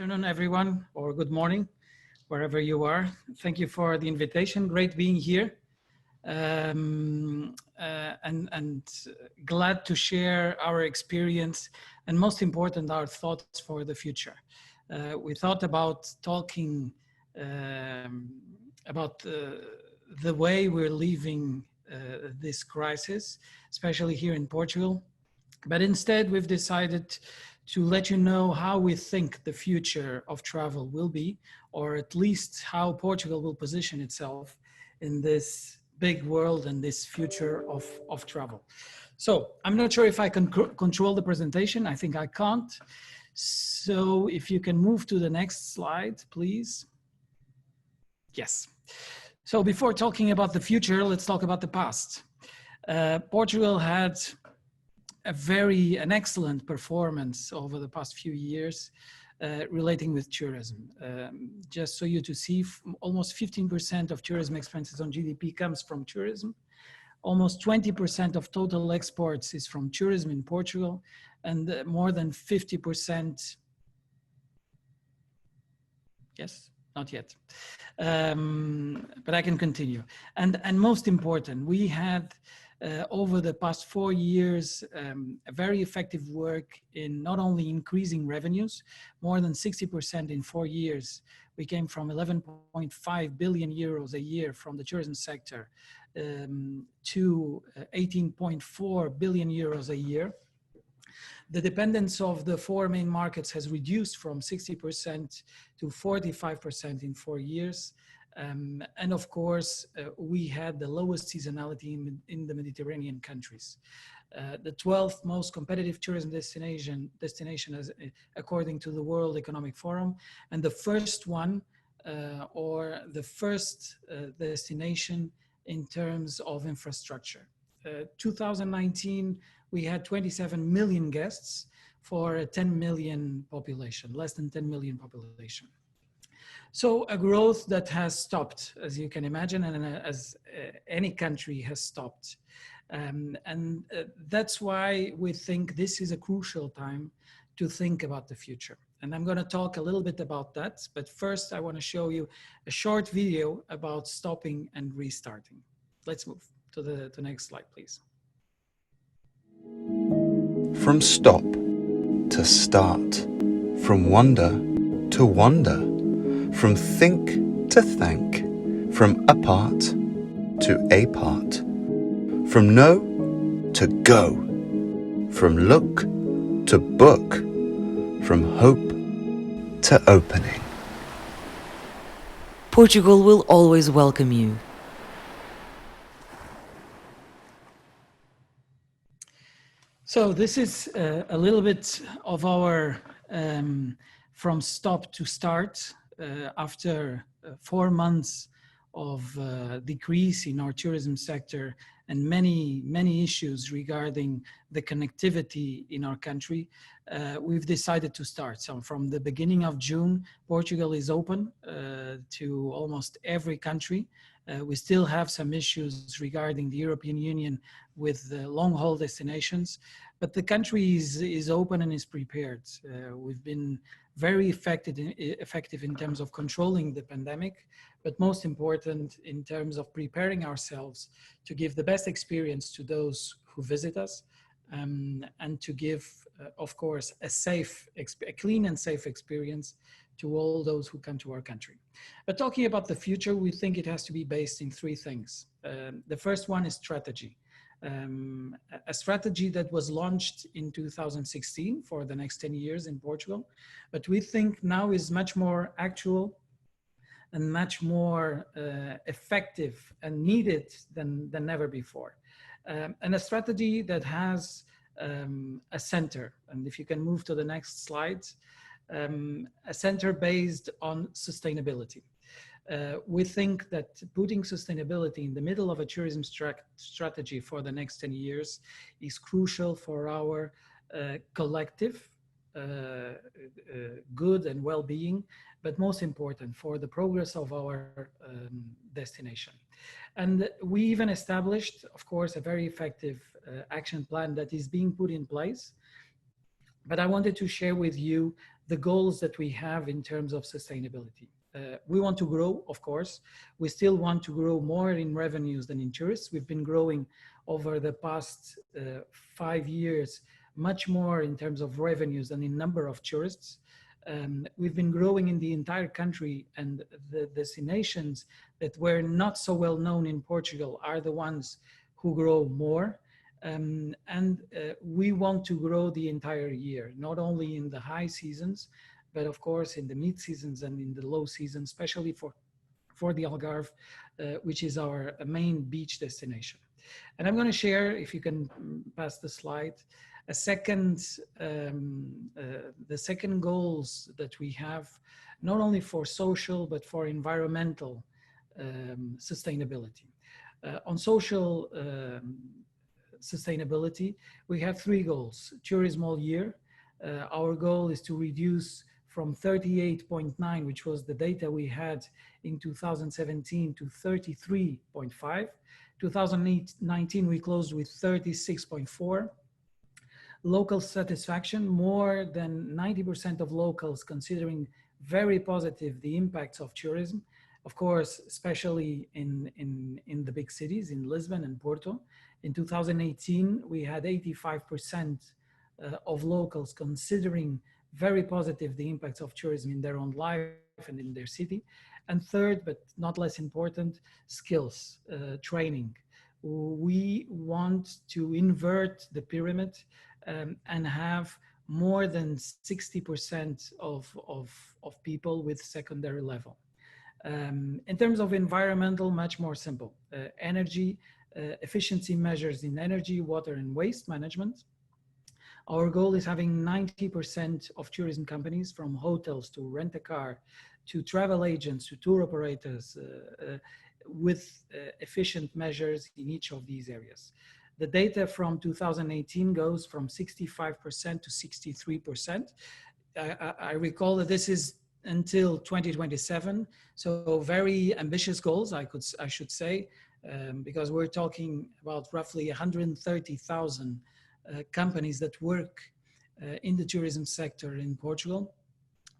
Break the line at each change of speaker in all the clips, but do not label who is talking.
afternoon, everyone, or good morning, wherever you are. Thank you for the invitation. Great being here, and glad to share our experience and, most important, our thoughts for the future. We thought about talking about the way we're leaving this crisis, especially here in Portugal. But instead, we've decided to let you know how we think the future of travel will be, or at least how Portugal will position itself in this big world and this future of travel. So I'm not sure if I can control the presentation. I think I can't. So if you can move to the next slide, please. Yes. So before talking about the future, let's talk about the past. Portugal had an excellent performance over the past few years relating with tourism. Just so you to see, almost 15% of tourism expenses on GDP comes from tourism. Almost 20% of total exports is from tourism in Portugal, and more than 50%, yes, not yet, but I can continue. And most important, we had over the past 4 years, a very effective work in not only increasing revenues, more than 60% in 4 years. We came from 11.5 billion euros a year from the tourism sector to 18.4 billion euros a year. The dependence of the four main markets has reduced from 60% to 45% in 4 years. And of course, we had the lowest seasonality in the Mediterranean countries. The 12th most competitive tourism destination as, according to the World Economic Forum, and the first one, or the first destination in terms of infrastructure. 2019, we had 27 million guests for a 10 million population, less than 10 million population. So a growth that has stopped, as you can imagine, and as any country has stopped. And that's why we think this is a crucial time to think about the future. And I'm going to talk a little bit about that. But first, I want to show you a short video about stopping and restarting. Let's move to the next slide, please.
From stop to start, from wonder to wonder, from think to thank, from apart to a part, from no to go, from look to book, from hope to opening.
Portugal will always welcome you.
So this is a little bit of our from stop to start after 4 months of decrease in our tourism sector and many issues regarding the connectivity in our country. We've decided to start. So from the beginning of June, Portugal is open to almost every country. We still have some issues regarding the European Union with the long-haul destinations, but the country is open and is prepared. We've been very effective in terms of controlling the pandemic, but most important in terms of preparing ourselves to give the best experience to those who visit us, and to give, of course, a clean and safe experience to all those who come to our country. But talking about the future, we think it has to be based in 3 things. The first one is strategy. A strategy that was launched in 2016 for the next 10 years in Portugal, but we think now is much more actual and much more effective and needed than ever before. And a strategy that has a center, and if you can move to the next slide, a center based on sustainability. We think that putting sustainability in the middle of a tourism strategy for the next 10 years is crucial for our collective good and well-being, but most important for the progress of our destination. And we even established, of course, a very effective action plan that is being put in place. But I wanted to share with you the goals that we have in terms of sustainability. We want to grow, of course. We still want to grow more in revenues than in tourists. We've been growing over the past 5 years, much more in terms of revenues than in number of tourists. We've been growing in the entire country, and the destinations that were not so well known in Portugal are the ones who grow more. We want to grow the entire year, not only in the high seasons, but of course in the mid seasons and in the low seasons, especially for the Algarve, which is our main beach destination. And I'm going to share, if you can pass the slide, the second goals that we have, not only for social, but for environmental sustainability. On social sustainability, we have 3 goals. Tourism all year. Our goal is to reduce from 38.9, which was the data we had in 2017, to 33.5. 2019, we closed with 36.4. Local satisfaction, more than 90% of locals considering very positive the impacts of tourism. Of course, especially in the big cities, in Lisbon and Porto. In 2018, we had 85% of locals considering very positive the impacts of tourism in their own life and in their city. And third, but not less important, skills, training. We want to invert the pyramid and have more than 60% of people with secondary level. In terms of environmental, much more simple. Energy, efficiency measures in energy, water, and waste management. Our goal is having 90% of tourism companies, from hotels to rent-a-car, to travel agents, to tour operators, with efficient measures in each of these areas. The data from 2018 goes from 65% to 63%. I recall that this is until 2027, so very ambitious goals, I should say, because we're talking about roughly 130,000 companies that work in the tourism sector in Portugal.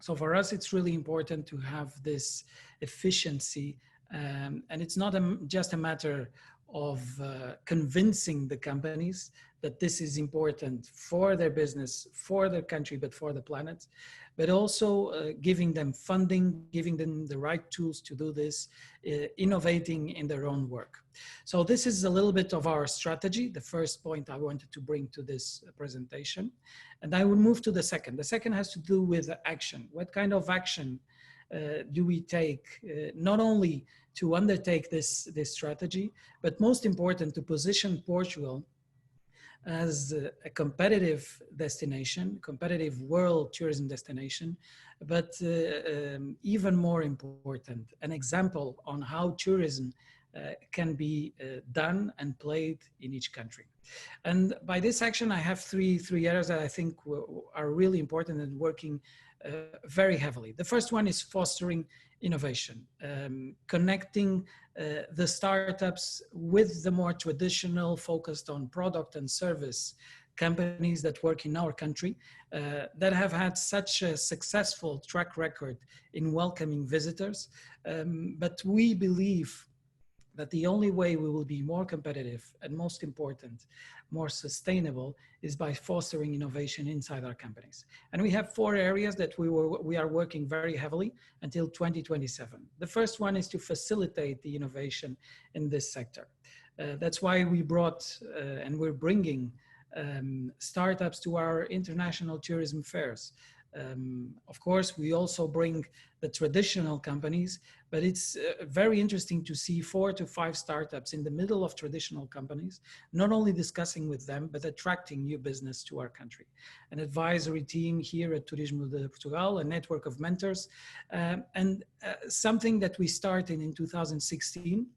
So for us, it's really important to have this efficiency, and it's not just a matter of convincing the companies that this is important for their business, for their country, but for the planet, but also giving them funding, giving them the right tools to do this, innovating in their own work. So this is a little bit of our strategy, the first point I wanted to bring to this presentation. And I will move to the second. The second has to do with action. What kind of action do we take, not only to undertake this strategy, but most important, to position Portugal as a competitive destination, competitive world tourism destination, but even more important, an example on how tourism can be done and played in each country. And by this action, I have three areas that I think are really important and working very heavily. The first one is fostering innovation, connecting the startups with the more traditional, focused on product and service companies that work in our country, that have had such a successful track record in welcoming visitors. But we believe that the only way we will be more competitive and, most important, more sustainable is by fostering innovation inside our companies. And we have 4 areas that we are working very heavily until 2027. The first one is to facilitate the innovation in this sector. That's why we brought and we're bringing startups to our international tourism fairs. Of course, we also bring the traditional companies, but it's very interesting to see 4 to 5 startups in the middle of traditional companies, not only discussing with them, but attracting new business to our country. An advisory team here at Turismo de Portugal, a network of mentors, and something that we started in 2016,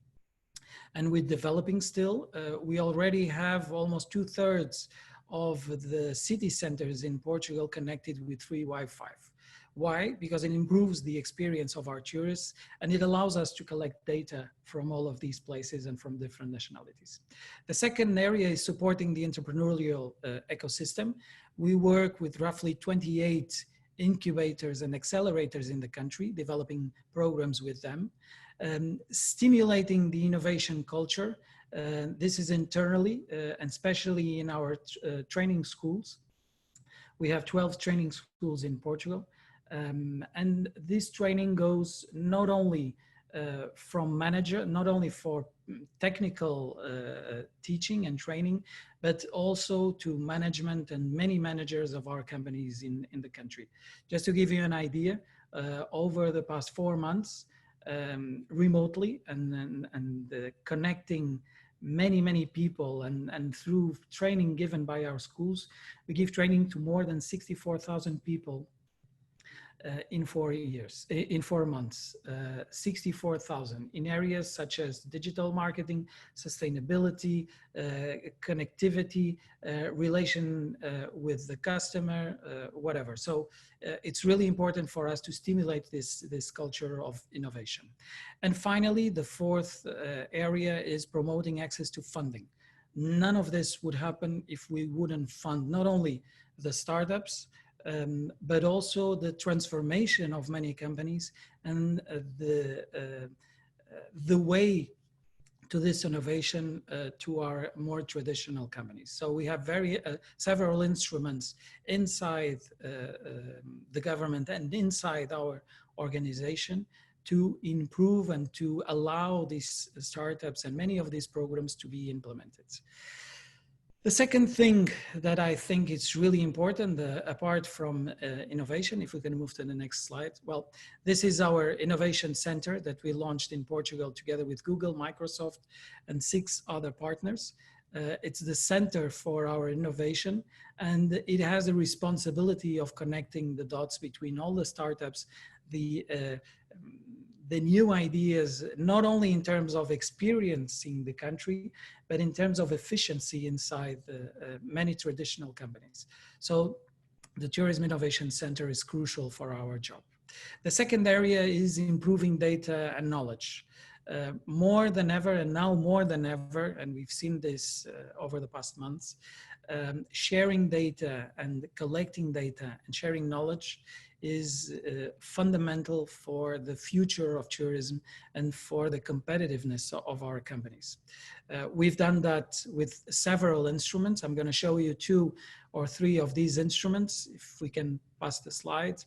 and we're developing still. We already have almost 2/3 of the city centers in Portugal connected with free Wi-Fi. Why? Because it improves the experience of our tourists, and it allows us to collect data from all of these places and from different nationalities. The second area is supporting the entrepreneurial ecosystem. We work with roughly 28 incubators and accelerators in the country, developing programs with them, stimulating the innovation culture. This is internally and especially in our training schools. We have 12 training schools in Portugal. And this training goes not only from manager, not only for technical teaching and training, but also to management and many managers of our companies in the country. Just to give you an idea, over the past 4 months, remotely and connecting many people and through training given by our schools, we give training to more than 64,000 people in 4 years, in 4 months, 64,000 in areas such as digital marketing, sustainability, connectivity, relation with the customer, whatever. So it's really important for us to stimulate this culture of innovation. And finally, the fourth area is promoting access to funding. None of this would happen if we wouldn't fund not only the startups, but also the transformation of many companies and the way to this innovation to our more traditional companies. So we have several instruments inside the government and inside our organization to improve and to allow these startups and many of these programs to be implemented. The second thing that I think is really important, apart from innovation, if we can move to the next slide. Well, this is our innovation center that we launched in Portugal together with Google, Microsoft, and 6 other partners. It's the center for our innovation, and it has a responsibility of connecting the dots between all the startups, the new ideas, not only in terms of experiencing the country, but in terms of efficiency inside many traditional companies. So the Tourism Innovation Center is crucial for our job. The second area is improving data and knowledge. More than ever, and now more than ever, and we've seen this over the past months, sharing data and collecting data and sharing knowledge is fundamental for the future of tourism and for the competitiveness of our companies. We've done that with several instruments. I'm going to show you 2 or 3 of these instruments, if we can pass the slide,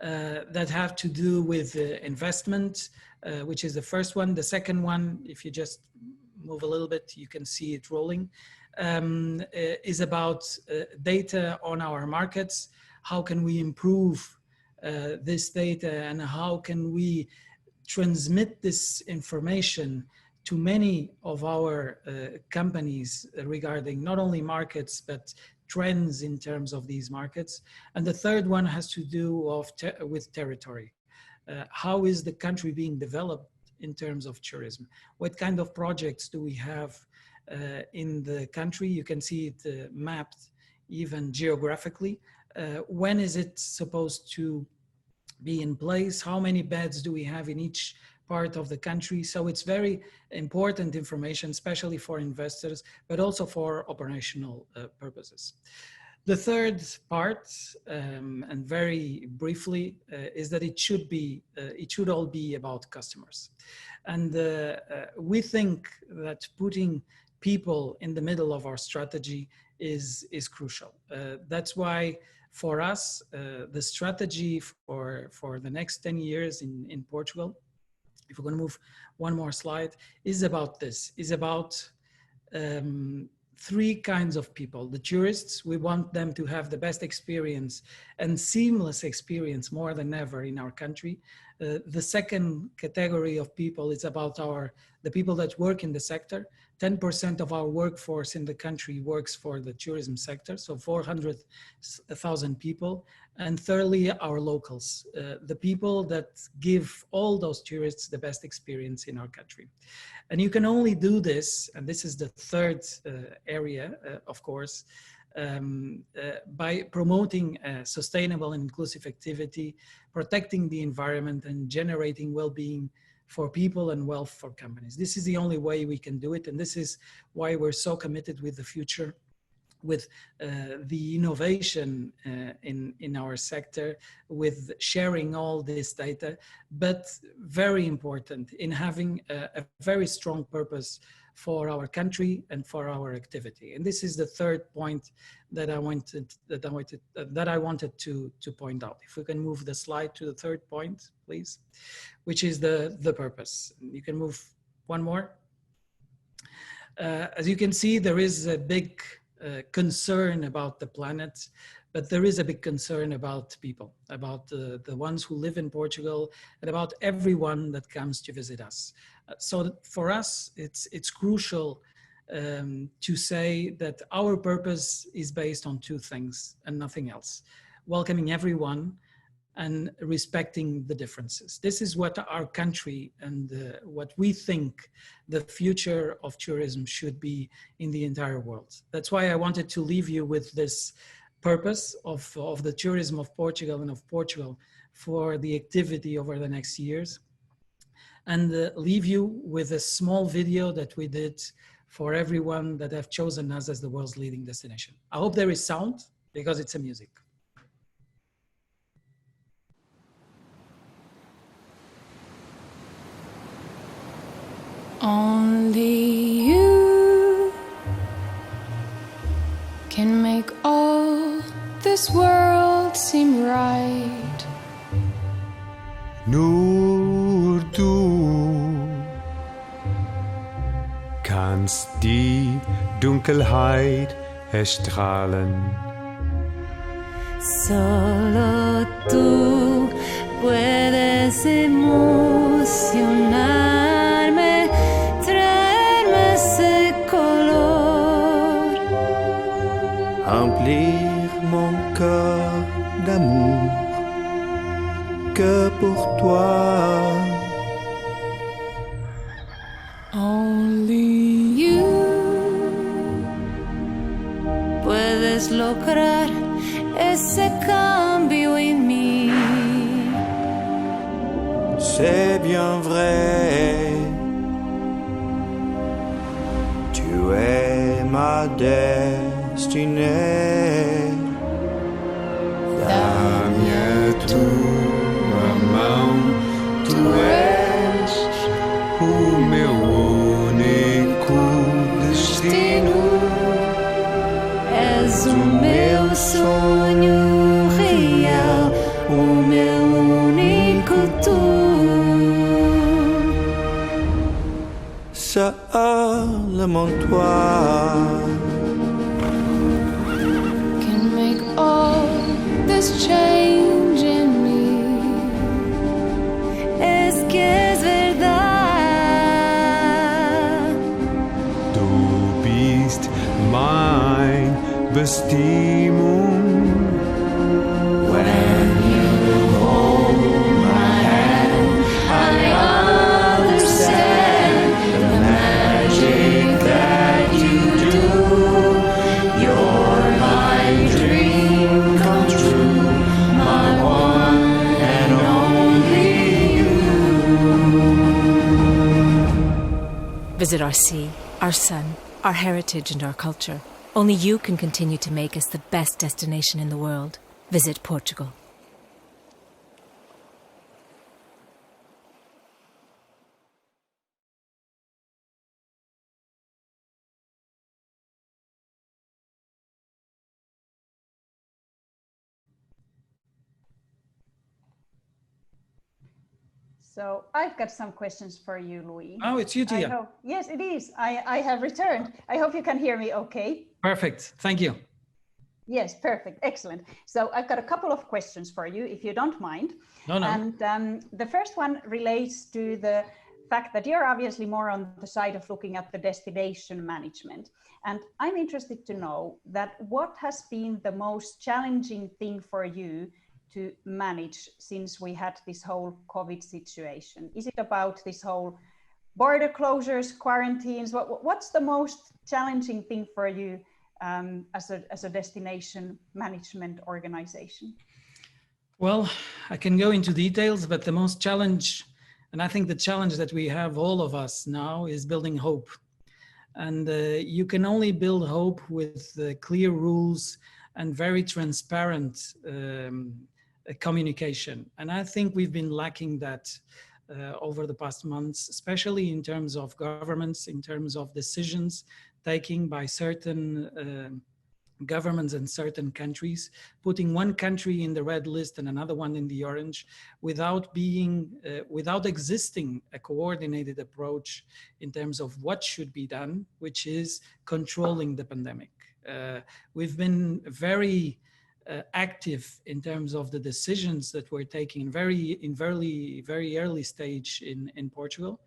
that have to do with investment, which is the first one. The second one, if you just move a little bit, you can see it rolling, is about data on our markets. How can we improve this data, and how can we transmit this information to many of our companies regarding not only markets, but trends in terms of these markets. And the third one has to do with territory. How is the country being developed in terms of tourism? What kind of projects do we have in the country? You can see it mapped even geographically. When is it supposed to be in place? How many beds do we have in each part of the country? So it's very important information, especially for investors, but also for operational purposes. The third part, and very briefly, is that it should all be about customers. And we think that putting people in the middle of our strategy is crucial. That's why for us, the strategy for the next 10 years in Portugal, if we're going to move one more slide, is about this, is about 3 kinds of people. The tourists, we want them to have the best experience and seamless experience more than ever in our country. The second category of people is about the people that work in the sector. 10% of our workforce in the country works for the tourism sector, so 400,000 people. And thirdly, our locals, the people that give all those tourists the best experience in our country. And you can only do this, and this is the third area, of course, by promoting sustainable and inclusive activity, protecting the environment, and generating well-being for people and wealth for companies. This is the only way we can do it, and this is why we're so committed with the future with the innovation in our sector, with sharing all this data, but very important in having a very strong purpose for our country and for our activity. And this is the third point that I wanted to point out. If we can move the slide to the third point, please, which is the purpose. You can move one more. As you can see, there is a big concern about the planet, but there is a big concern about people, about the ones who live in Portugal, and about everyone that comes to visit us. So for us, it's crucial to say that our purpose is based on two things and nothing else: welcoming everyone and respecting the differences. This is what our country and what we think the future of tourism should be in the entire world. That's why I wanted to leave you with this purpose of the tourism of Portugal and of Portugal for the activity over the next years, and leave you with a small video that we did for everyone that have chosen us as the world's leading destination. I hope there is sound, because it's a music.
Only you can make all this world seem right.
Nur du kannst die Dunkelheit erstrahlen.
Solo tú puedes emocionarme, traerme ese color,
Remplir mon cœur d'amour que pour toi.
Only you puedes lograr ese cambio en mí.
C'est bien vrai, tu es ma destinée.
Dá-me a tua mão, tu és o meu único destino.
És o meu sonho real, o meu único tu.
Seulement toi
Can make all this change in me. Es que es verdad.
Du bist mein Bestimmung.
When you hold my hand, I understand the magic that you do. You're my dream come true, my one and only you.
Visit our sea, our sun, our heritage and our culture. Only you can continue to make us the best destination in the world. Visit Portugal.
So I've got some questions for you, Louis.
Oh, it's you, Tia.
Yes, it is. I have returned. I hope you can hear me okay.
Perfect. Thank you.
Yes, perfect. Excellent. So I've got a couple of questions for you, if you don't mind.
No.
And the first one relates to the fact that you're obviously more on the side of looking at the destination management. And I'm interested to know that what has been the most challenging thing for you to manage since we had this whole COVID situation? Is it about this whole border closures, quarantines? What's the most challenging thing for you as a destination management organization?
Well, I can go into details, but the most challenge, and I think the challenge that we have, all of us now, is building hope. And you can only build hope with clear rules and very transparent communication. And I think we've been lacking that over the past months, especially in terms of governments, in terms of decisions taken by certain governments in certain countries, putting one country in the red list and another one in the orange, without existing a coordinated approach in terms of what should be done, which is controlling the pandemic. We've been very active in terms of the decisions that we're taking very early stage in Portugal.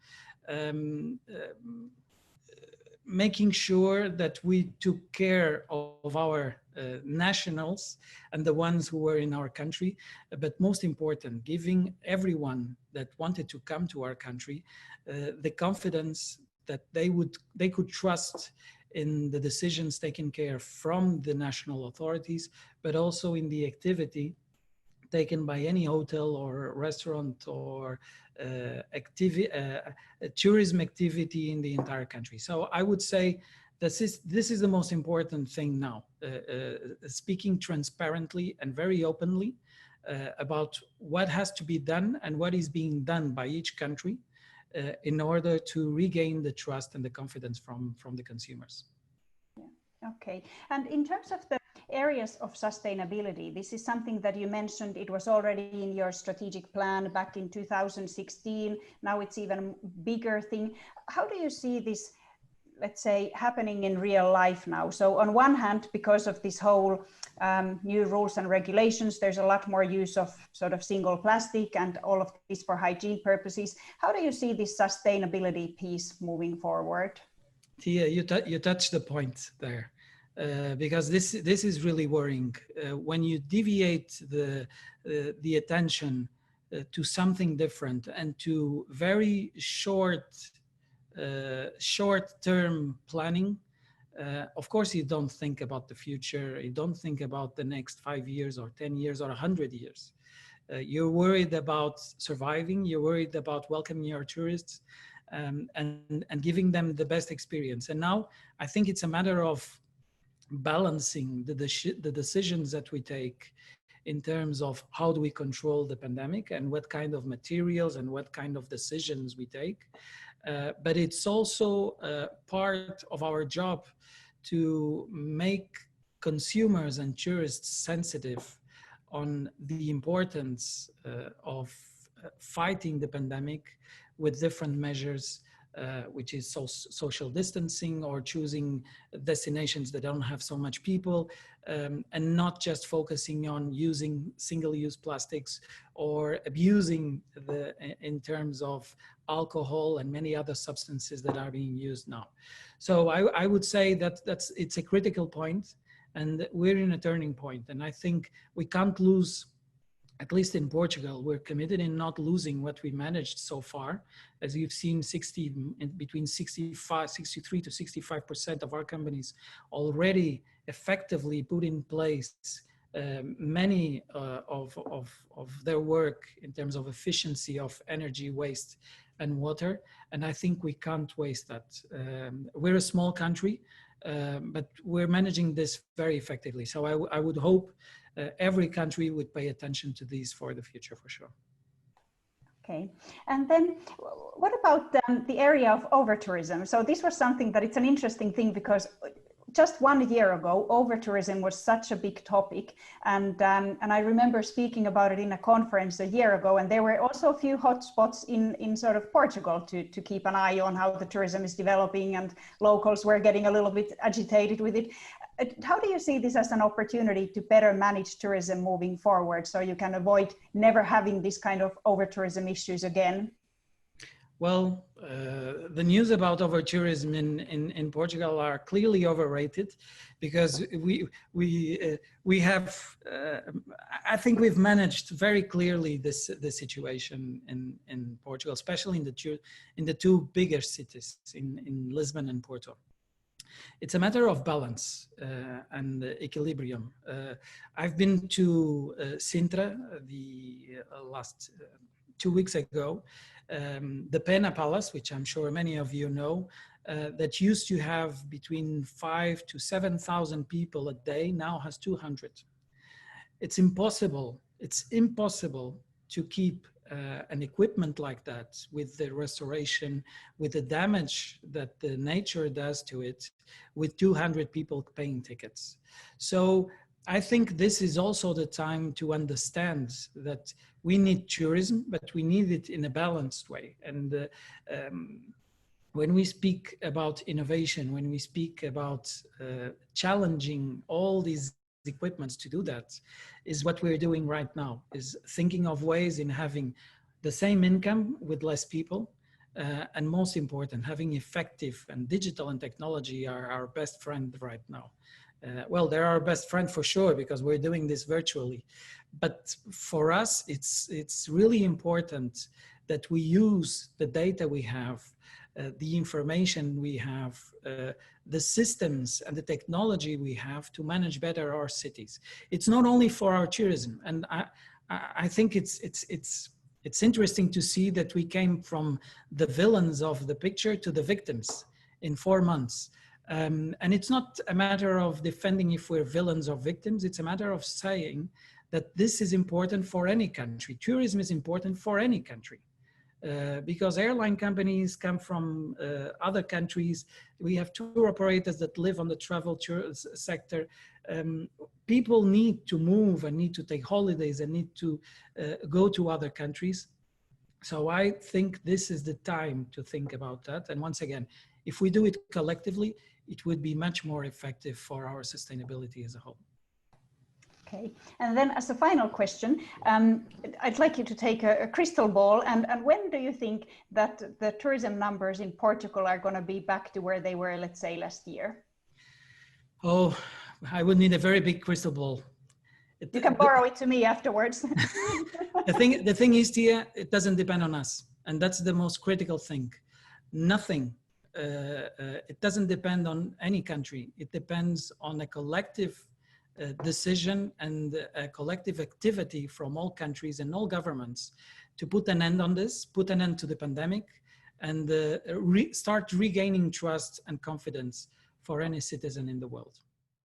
Making sure that we took care of our nationals and the ones who were in our country, but most important, giving everyone that wanted to come to our country the confidence that they could trust in the decisions taken care from the national authorities, but also in the activity taken by any hotel or restaurant or tourism activity in the entire country. So I would say this is the most important thing now, speaking transparently and very openly about what has to be done and what is being done by each country in order to regain the trust and the confidence from the consumers.
Okay, and in terms of the areas of sustainability, this is something that you mentioned, it was already in your strategic plan back in 2016, now it's even a bigger thing. How do you see this, let's say, happening in real life now? So on one hand, because of this whole new rules and regulations, there's a lot more use of sort of single plastic and all of this for hygiene purposes. How do you see this sustainability piece moving forward?
Tia, you touched the point there. Because this is really worrying. When you deviate the attention to something different and to very short-term planning, of course you don't think about the future, you don't think about the next 5 years or 10 years or 100 years. You're worried about surviving, you're worried about welcoming your tourists and giving them the best experience. And now I think it's a matter of balancing the decisions that we take in terms of how do we control the pandemic and what kind of materials and what kind of decisions we take. But it's also part of our job to make consumers and tourists sensitive on the importance of fighting the pandemic with different measures, which is social distancing or choosing destinations that don't have so much people, and not just focusing on using single-use plastics or abusing in terms of alcohol and many other substances that are being used now. So I would say that it's a critical point, and we're in a turning point. And I think we can't lose. At least in Portugal, we're committed in not losing what we managed so far. As you've seen, between 63 to 65% of our companies already effectively put in place many of their work in terms of efficiency of energy, waste, and water. And I think we can't waste that. We're a small country, but we're managing this very effectively. So I would hope every country would pay attention to these for the future, for sure.
Okay, and then what about the area of over-tourism? So this was something that it's an interesting thing because just 1 year ago, over-tourism was such a big topic. And I remember speaking about it in a conference a year ago, and there were also a few hotspots in sort of Portugal to keep an eye on how the tourism is developing, and locals were getting a little bit agitated with it. How do you see this as an opportunity to better manage tourism moving forward so you can avoid never having this kind of over-tourism issues again?
Well, the news about over-tourism in Portugal are clearly overrated, because we have, I think we've managed very clearly this situation in Portugal, especially in the two bigger cities, in Lisbon and Porto. It's a matter of balance and equilibrium. I've been to Sintra the last 2 weeks ago. The Pena Palace, which I'm sure many of you know, that used to have between 5,000 to 7,000 people a day now has 200. It's impossible to keep an equipment like that with the restoration, with the damage that the nature does to it, with 200 people paying tickets. So I think this is also the time to understand that we need tourism, but we need it in a balanced way. And when we speak about innovation, when we speak about challenging all these equipments to do that, is what we're doing right now, is thinking of ways in having the same income with less people, and most important, having effective, and digital and technology are our best friend right now. Well, they're our best friend for sure, because we're doing this virtually. But for us, it's really important that we use the data we have, the information we have, the systems and the technology we have to manage better our cities. It's not only for our tourism, and I think it's interesting to see that we came from the villains of the picture to the victims in 4 months. And it's not a matter of defending if we're villains or victims. It's a matter of saying that this is important for any country. Tourism is important for any country. Because airline companies come from other countries. We have tour operators that live on the travel sector. People need to move and need to take holidays and need to go to other countries. So I think this is the time to think about that. And once again, if we do it collectively, it would be much more effective for our sustainability as a whole.
Okay, and then as a final question, I'd like you to take a crystal ball, and when do you think that the tourism numbers in Portugal are going to be back to where they were, let's say, last year?
Oh, I would need a very big crystal ball.
You can borrow it to me afterwards.
The thing is, Tia, it doesn't depend on us, and that's the most critical thing. Nothing. It doesn't depend on any country. It depends on a collective decision and a collective activity from all countries and all governments to put an end on this, put an end to the pandemic, and start regaining trust and confidence for any citizen in the world.